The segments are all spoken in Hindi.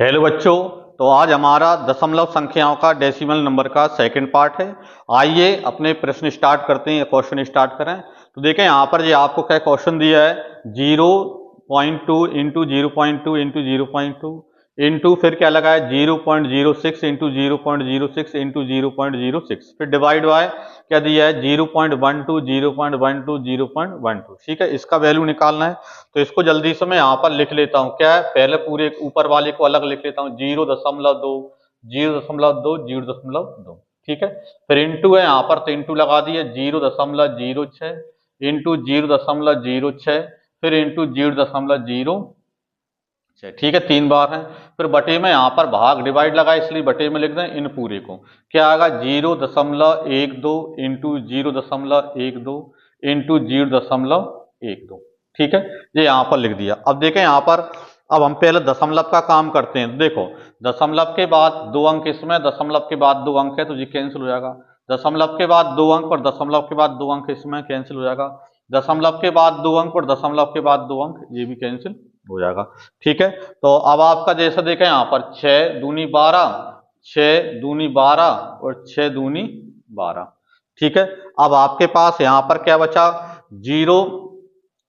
हेलो बच्चों। तो आज हमारा दशमलव संख्याओं का डेसिमल नंबर का सेकंड पार्ट है। आइए अपने प्रश्न स्टार्ट करते हैं, क्वेश्चन स्टार्ट करें। तो देखें यहाँ पर जो आपको क्या क्वेश्चन दिया है, 0.2 इंटू 0.2 इंटू 0.2 इंटू फिर क्या लगा है 0.06 इंटू 0.06 इंटू 0.06 फिर डिवाइड बाय क्या दिया है 0.12 0.12 0.12। ठीक है, इसका वैल्यू निकालना है। तो इसको जल्दी से मैं यहाँ पर लिख लेता हूँ। क्या है, पहले पूरे ऊपर वाले को अलग लिख लेता हूँ, 0.2 0.2 0.2। ठीक है, फिर इंटू है यहाँ पर, तो इंटू लगा दिया 0.06 इंटू 0.06 फिर इंटू 0.06। ठीक है, 3 बार है। फिर बटे में यहाँ पर भाग डिवाइड लगा, इसलिए बटे में लिख दें इन पूरे को। क्या आएगा 0.12 इंटू 0.12 इंटू 0.12। ठीक है, ये यहाँ पर लिख दिया। अब देखें यहाँ पर, अब हम पहले दशमलव का काम करते हैं। देखो, दशमलव के बाद 2 अंक इसमें, दशमलव के बाद 2 अंक है तो ये कैंसिल हो जाएगा। दशमलव के बाद 2 अंक और दशमलव के बाद 2 अंक इसमें कैंसिल हो जाएगा। दशमलव के बाद 2 अंक और दशमलव के बाद 2 अंक ये भी कैंसिल हो जाएगा। ठीक है, तो अब आपका जैसे देखें यहाँ पर 6 दूनी 12, 6 दूनी 12 और 6 दूनी 12। ठीक है, अब आपके पास यहाँ पर क्या बचा, 0.2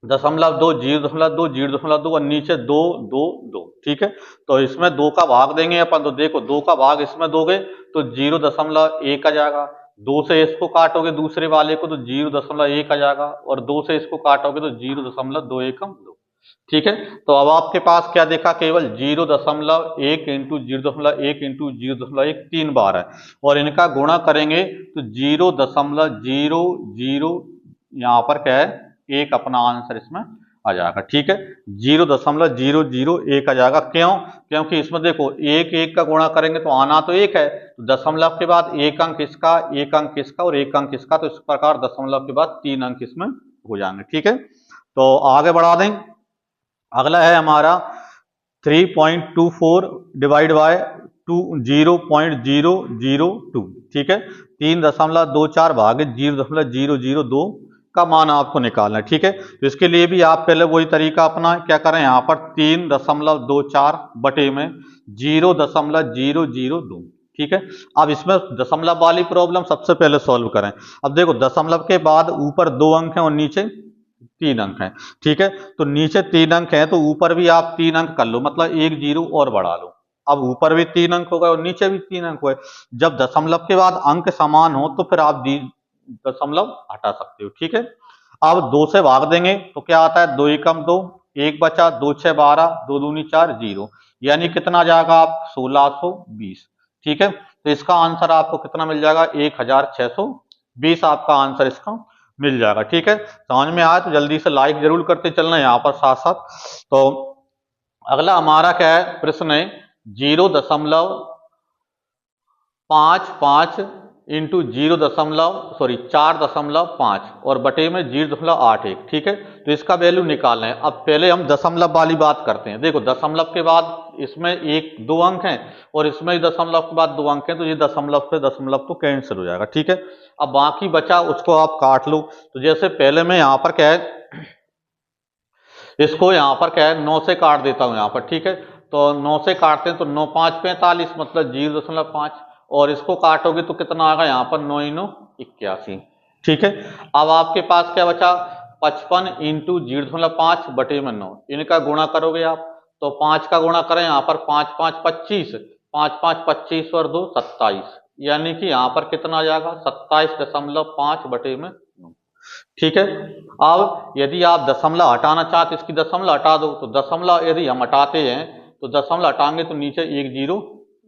0.2 0.2 और नीचे 2 2 2। ठीक है, तो इसमें 2 का भाग देंगे अपन। तो देखो 2 का भाग इसमें दोगे तो 0.1 आ जाएगा। 2 से इसको काटोगे दूसरे वाले को तो 0.1 आ जाएगा, और 2 से इसको काटोगे तो 0.21। ठीक है, तो अब आपके पास क्या देखा, केवल 0.1 इंटू 0.1 इंटू 0.1 3 बार है, और इनका गुणा करेंगे तो 0.00 यहाँ पर क्या है, एक अपना आंसर इसमें आ जाएगा। ठीक है, 0.001 आ जाएगा। क्यों? क्योंकि इसमें देखो एक एक का गुणा करेंगे तो आना तो एक है, तो दशमलव के बाद एक अंक इसका, एक अंक इसका और एक अंक इसका, तो इस प्रकार दशमलव के बाद 3 अंक इसमें हो जाएंगे। ठीक है, तो आगे बढ़ा दें। अगला है हमारा 3.24 डिवाइड बाय 0.002। ठीक है, 3.24 भागे 0.002 का मान आपको निकालना है। ठीक है, तो इसके लिए भी आप पहले वही तरीका अपना क्या करें, यहाँ पर 3.24 बटे में 0.002। ठीक है, अब इसमें दशमलव वाली प्रॉब्लम सबसे पहले सॉल्व करें। अब देखो दशमलव के बाद ऊपर 2 अंक हैं और नीचे 3 अंक हैं। ठीक है, तो नीचे 3 अंक हैं तो ऊपर भी आप 3 अंक कर लो, मतलब एक 0 और बढ़ा लो। अब ऊपर भी 3 अंक हो गए और नीचे भी 3 अंक हुए। जब दशमलव के बाद अंक समान हो तो फिर आप दशमलव हटा सकते हो। ठीक है, अब 2 से भाग देंगे तो क्या आता है, 2 एकम 2, 1 बचा, 2 6 12, 2 दूनी 4 0, यानी कितना जाएगा आप 1620। ठीक है, तो इसका आंसर आपको कितना मिल जाएगा, 1620 आपका आंसर इसका मिल जाएगा। ठीक है, समझ में आया तो जल्दी से लाइक जरूर करते चलना यहाँ पर साथ साथ। तो अगला हमारा क्या है, प्रश्न है 0.55 इंटू 4.5 और बटे में 0.81। ठीक है, तो इसका वैल्यू निकालना है। अब पहले हम दशमलव वाली बात करते हैं। देखो दशमलव के बाद इसमें 2 अंक हैं और इसमें दशमलव के बाद 2 अंक हैं, तो ये दशमलव से दशमलव तो कैंसिल हो जाएगा। ठीक है, अब बाकी बचा उसको आप काट लो। तो जैसे पहले मैं यहाँ पर क्या है, इसको यहाँ पर क्या है 9 से काट देता हूँ यहाँ पर। ठीक है, तो 9 से काटते हैं तो 9 5 45 मतलब 0.5, और इसको काटोगे तो कितना आएगा यहाँ पर 9 9 81। ठीक है, अब आपके पास क्या बचा, 55 इंटू 0.5 बटे में 9, इनका गुणा करोगे आप तो 5 का गुणा करें यहाँ पर 5 5 25, 5 5 25 और 2 27, यानी कि यहाँ पर कितना आ जाएगा 27.5 बटे में 9। ठीक है, अब यदि आप दशमलव हटाना चाहते इसकी दशमलव हटा दो, तो दशमलव यदि हम हटाते हैं तो दशमलव हटाएंगे तो नीचे 1 0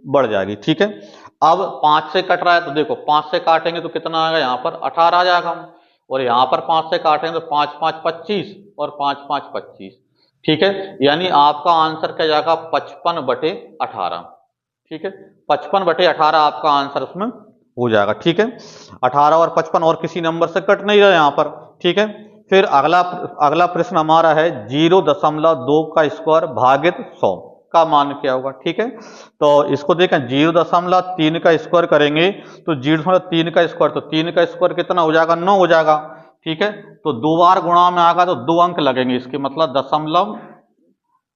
बढ़ जाएगी। ठीक है, अब 5 से कट रहा है तो देखो 5 से काटेंगे तो कितना आएगा यहाँ पर 18 आ जाएगा, और यहाँ पर 5 से काटेंगे तो 5 5 25 और 5 5 25। ठीक है, यानी आपका आंसर क्या जाएगा 55/18। ठीक है, 55/18 आपका आंसर उसमें हो जाएगा। ठीक है, 18 और 55 और किसी नंबर से कट नहीं रहा यहाँ पर। ठीक है, फिर अगला प्रश्न हमारा है 0.2 का स्क्वायर भागित 100 का मान क्या होगा। ठीक है, तो इसको देखें 0.3 का स्क्वायर करेंगे तो 0.3 का स्क्वायर, तो 3 का स्क्वायर कितना हो जाएगा 9 हो जाएगा। ठीक है, तो 2 बार गुणा में आएगा तो 2 अंक लगेंगे इसके, मतलब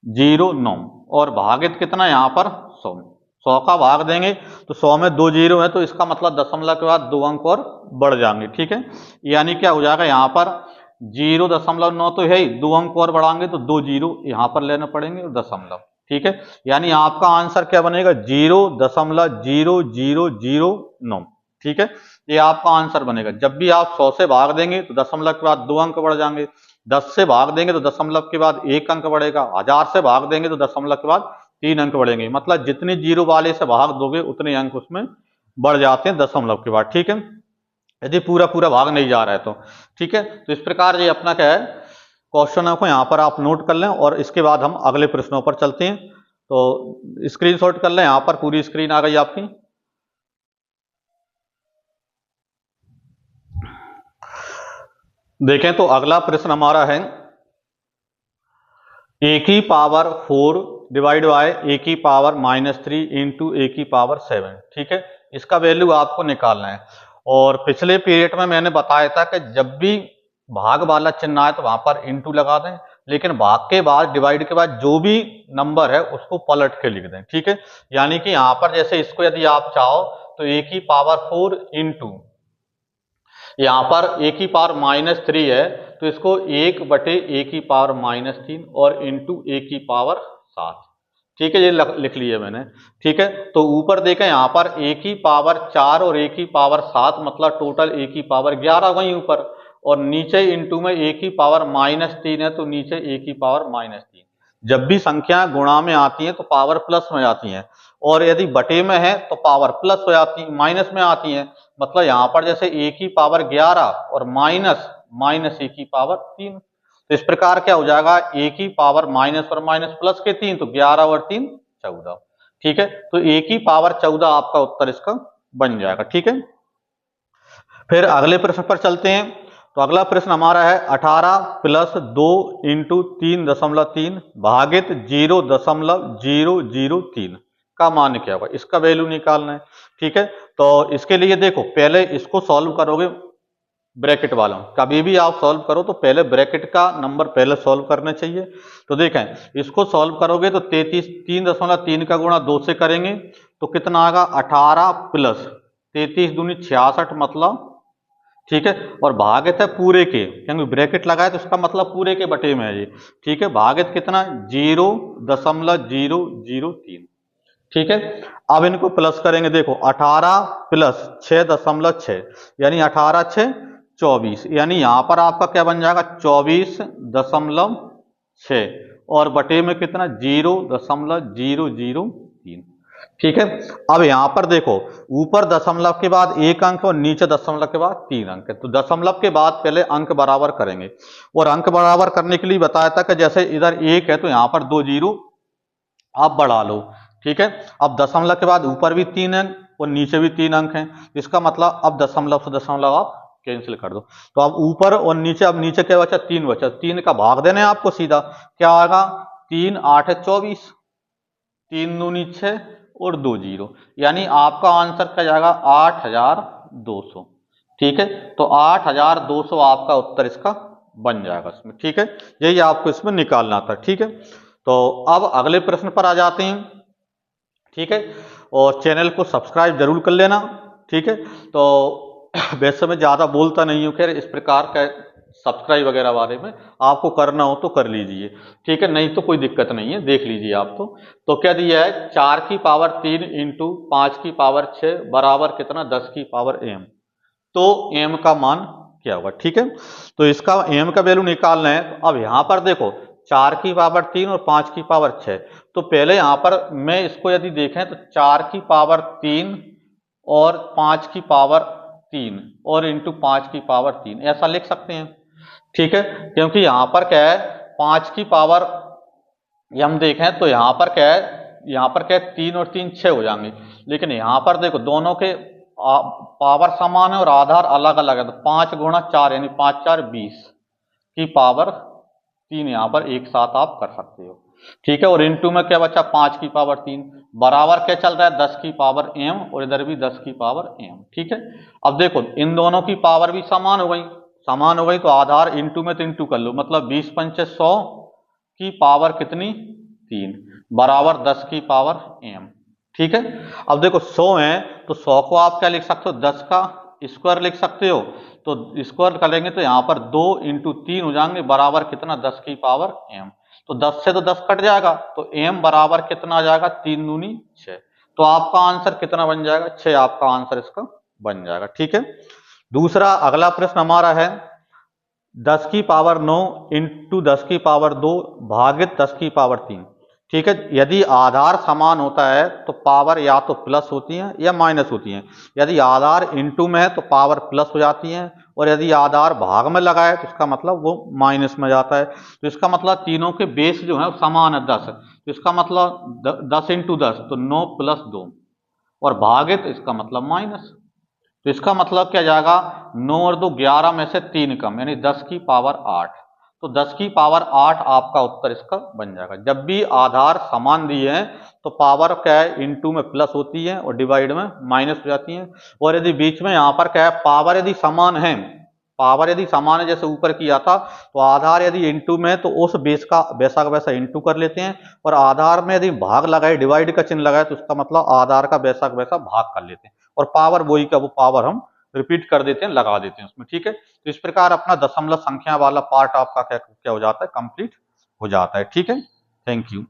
0.9। और भागित कितना यहाँ पर 100। 100 का भाग देंगे तो 100 में 2 जीरो है, तो इसका मतलब दशमलव के बाद 2 अंक और बढ़ जाएंगे। ठीक है, यानी क्या हो जाएगा यहाँ पर 0.9 तो है ही, 2 अंक और बढ़ाएंगे तो 2 जीरो यहाँ पर लेना पड़ेंगे और दशमलव। ठीक है, यानी आपका आंसर क्या बनेगा 0.0009। ठीक है, ये आपका आंसर बनेगा। जब भी आप 100 से भाग देंगे तो दशमलव के बाद 2 अंक बढ़ जाएंगे, 10 से भाग देंगे तो दशमलव के बाद 1 अंक बढ़ेगा, 1000 से भाग देंगे तो दशमलव के बाद 3 अंक बढ़ेंगे। मतलब जितने जीरो वाले से भाग दोगे उतने अंक उसमें बढ़ जाते हैं दशमलव के बाद। ठीक है, यदि पूरा पूरा भाग नहीं जा रहा है तो। ठीक है, तो इस प्रकार ये अपना क्या है क्वेश्चन को यहाँ पर आप नोट कर लें और इसके बाद हम अगले प्रश्नों पर चलते हैं। तो स्क्रीनशॉट कर लें, यहाँ पर पूरी स्क्रीन आ गई आपकी। देखें तो अगला प्रश्न हमारा है ए की पावर 4 डिवाइड बाय ए की पावर -3 इंटू ए की पावर 7। ठीक है, इसका वैल्यू आपको निकालना है। और पिछले पीरियड में मैंने बताया था कि जब भी भाग वाला चिन्ह आए तो वहां पर इंटू लगा दें, लेकिन भाग के बाद डिवाइड के बाद जो भी नंबर है उसको पलट के लिख दें। ठीक है, यानी कि यहां पर जैसे इसको यदि आप चाहो तो ए की पावर 4 इंटू यहां पर ए की पावर -3 है तो इसको 1/a की पावर -3 और इंटू ए की पावर 7। ठीक है, ये लिख लिया मैंने। ठीक है, तो ऊपर देखें यहाँ पर ए की पावर 4 और ए की पावर 7 मतलब टोटल ए की पावर 11 वहीं ऊपर, और नीचे इंटू में ए की पावर -3 है तो नीचे ए की पावर -3। जब भी संख्या गुणा में आती है तो पावर प्लस में आती है, और यदि बटे में है तो पावर प्लस हो जाती है, माइनस में आती है। मतलब यहाँ पर जैसे ए की पावर 11 और माइनस ए की पावर 3, तो इस प्रकार क्या हो जाएगा ए की पावर माइनस और माइनस प्लस के 3 तो 11 और 3 14। ठीक है, तो ए की पावर 14 आपका उत्तर इसका बन जाएगा। ठीक है, फिर अगले प्रश्न पर चलते हैं। तो अगला प्रश्न हमारा है 18 प्लस 2 इंटू 3.3 भागित 0.003 का मान क्या होगा, इसका वैल्यू निकालना है। ठीक है, तो इसके लिए देखो पहले इसको सॉल्व करोगे ब्रैकेट वाला, कभी भी आप सॉल्व करो तो पहले ब्रैकेट का नंबर पहले सॉल्व करना चाहिए। तो देखें इसको सॉल्व करोगे तो 3.3 का गुणा 2 से करेंगे तो कितना आएगा 18 प्लस 33 दूनी 66 मतलब। ठीक है, और भागित है पूरे के, क्योंकि ब्रैकेट लगाए तो इसका मतलब पूरे के बटे में है ये। ठीक है, भागित कितना 0.003। ठीक है, अब इनको प्लस करेंगे, देखो 18 प्लस 6.6 यानी 18 6 24, यानी यहां पर आपका क्या बन जाएगा 24.6 और बटे में कितना 0.003। ठीक है, अब यहां पर देखो ऊपर दशमलव के बाद 1 अंक और नीचे दशमलव के बाद 3 अंक है, तो दशमलव के बाद पहले अंक बराबर करेंगे। और अंक बराबर करने के लिए बताया था कि जैसे इधर 1 है तो यहां पर 2 जीरो आप बढ़ा लो। ठीक है, अब दशमलव के बाद ऊपर भी 3 अंक और नीचे भी 3 अंक हैं, इसका मतलब अब दशमलव से दशमलव आप कैंसिल कर दो, तो अब ऊपर और नीचे, अब नीचे क्या बचा 3 बचा, 3 का भाग देना है आपको सीधा, क्या आएगा 3 8 24, 3 दूनी 6 और 2 जीरो, यानी आपका आंसर क्या जाएगा 8200। ठीक है, तो 8200 आपका उत्तर इसका बन जाएगा इसमें। ठीक है, यही आपको इसमें निकालना था। ठीक है, तो अब अगले प्रश्न पर आ जाते हैं। ठीक है, और चैनल को सब्सक्राइब जरूर कर लेना। ठीक है, तो वैसे मैं ज़्यादा बोलता नहीं हूँ, खैर इस प्रकार का सब्सक्राइब वगैरह बारे में आपको करना हो तो कर लीजिए। ठीक है, नहीं तो कोई दिक्कत नहीं है, देख लीजिए आप। तो क्या दिया है 4 की पावर 3 इंटू 5 की पावर 6 बराबर कितना 10 की पावर m, तो m का मान क्या होगा। ठीक है, तो इसका m का वैल्यू निकालना है। अब यहां पर देखो 4 की पावर 3 और 5 की पावर 6, तो पहले यहां पर मैं इसको यदि देखें तो 4 की पावर 3 और 5 की पावर 3 और इंटू 5 की पावर 3 ऐसा लिख सकते हैं। ठीक है, क्योंकि यहां पर क्या है 5 की पावर हम देखें तो यहां पर क्या है 3 और 3 6 हो जाएंगे, लेकिन यहां पर देखो दोनों के पावर समान है और आधार अलग अलग है, तो 5 गुणा 4 यानी 5 4 20 की पावर 3 यहां पर एक साथ आप कर सकते हो। ठीक है, और इनटू में क्या बचा 5 की पावर 3 बराबर क्या चल रहा है 10 की पावर m और इधर भी 10 की पावर m। ठीक है, अब देखो इन दोनों की पावर भी समान हो गई, तो आधार इनटू में तो इनटू कर लो, मतलब 20 पंचे 100 की पावर कितनी 3, बराबर 10 की पावर m। ठीक है। अब देखो 100 है तो 100 को आप क्या लिख सकते हो, 10 का स्क्वायर लिख सकते हो। तो स्क्वायर करेंगे तो यहाँ पर 2 इंटू 3 हो जाएंगे, बराबर कितना, 10 की पावर m। तो 10 से तो 10 कट जाएगा, तो m बराबर कितना आ जाएगा, 3 दूनी 6। तो आपका आंसर कितना बन जाएगा, 6 आपका आंसर इसका बन जाएगा। ठीक है। दूसरा अगला प्रश्न हमारा है 10 की पावर 9 इंटू 10 की पावर 2 भागित 10 की पावर 3। ठीक है। यदि आधार समान होता है तो पावर या तो प्लस होती है या माइनस होती है। यदि आधार इंटू में है तो पावर प्लस हो जाती है, और यदि आधार भाग में लगा है तो इसका मतलब वो माइनस में जाता है। तो इसका मतलब तीनों के बेस जो है समान है 10, तो इसका मतलब 10 इंटू 10 तो 9 प्लस 2, और भागित इसका मतलब माइनस। तो इसका मतलब क्या जाएगा, 9 और 2 11 में से 3 कम, यानी 10 की पावर 8। तो 10 की पावर 8 आपका उत्तर इसका बन जाएगा। जब भी आधार समान दिए हैं तो पावर क्या है, इनटू में प्लस होती है और डिवाइड में माइनस हो जाती है। और यदि बीच में यहाँ पर क्या है, पावर यदि समान है, पावर यदि समान है जैसे ऊपर किया था, तो आधार यदि इनटू में है तो उस बेस का वैसा का वैसा इनटू कर लेते हैं, और आधार में यदि भाग लगाए, डिवाइड का चिन्ह लगाए, तो उसका मतलब आधार का वैसा का वैसा भाग कर लेते हैं, और पावर वही का वो पावर हम रिपीट कर देते हैं, लगा देते हैं उसमें। ठीक है। तो इस प्रकार अपना दशमलव संख्या वाला पार्ट आपका क्या क्या हो जाता है, कंप्लीट हो जाता है। ठीक है। Thank you.